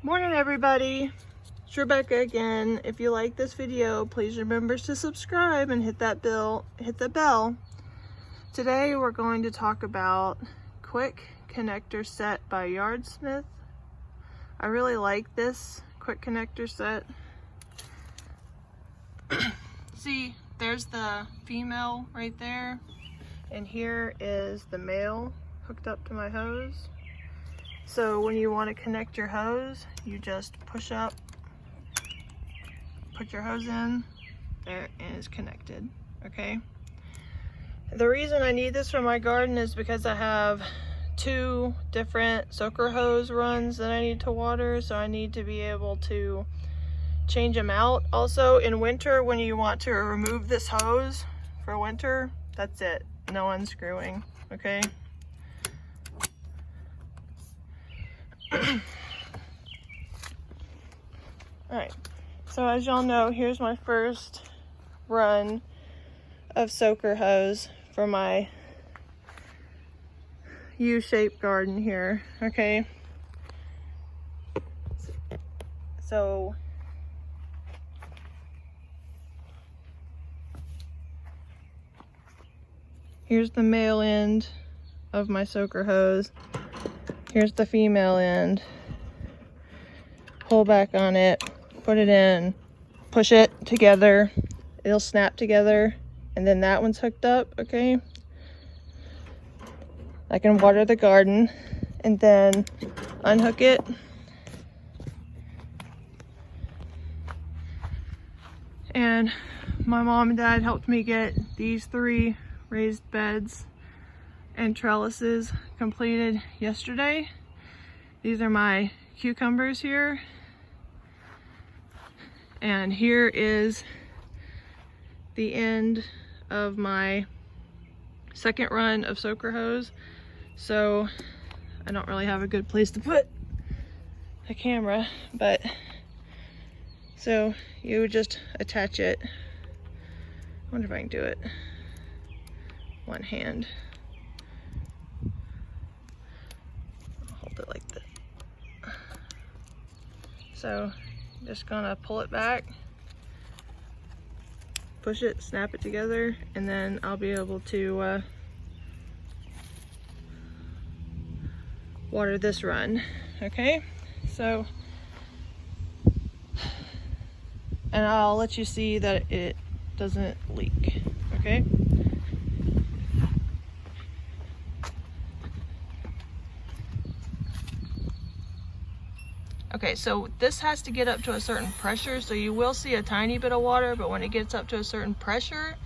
Morning everybody, it's Rebecca again. If you like this video, please remember to subscribe and hit the bell. Today we're going to talk about quick connector set by Yardsmith. I really like this quick connector set. See, there's the female right there, and here is the male hooked up to my hose. So when you want to connect your hose, you just push up, put your hose in, there, and it's connected, okay? The reason I need this for my garden is because I have 2 different soaker hose runs that I need to water, so I need to be able to change them out. Also, in winter, when you want to remove this hose for winter, that's it, no unscrewing, okay? Alright, so as y'all know, here's my first run of soaker hose for my U-shaped garden here, okay? So here's the male end of my soaker hose. Here's the female end. Pull back on it, put it in, push it together. It'll snap together, and then that one's hooked up, okay? I can water the garden and then unhook it. And my mom and dad helped me get these 3 raised beds and trellises completed yesterday. These are my cucumbers here. And here is the end of my second run of soaker hose. So I don't really have a good place to put the camera, but so you would just attach it. I wonder if I can do it one hand. I'll hold it like this. So I'm just gonna pull it back, push it, snap it together, and then I'll be able to water this run, okay? So, and I'll let you see that it doesn't leak, okay? Okay, so this has to get up to a certain pressure, so you will see a tiny bit of water, but when it gets up to a certain pressure,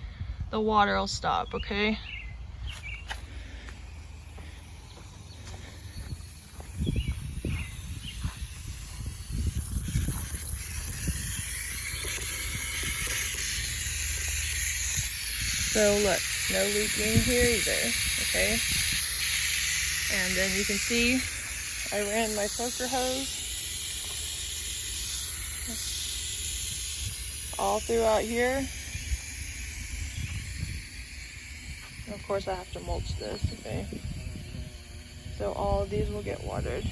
the water will stop, okay? So look, no leaking here either, okay? And then you can see I ran my soaker hose all throughout here. And of course I have to mulch this, okay? So all of these will get watered.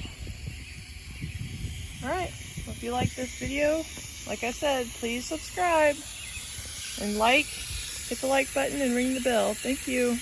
Alright, well, if you like this video, like I said, please subscribe and hit the like button and ring the bell. Thank you.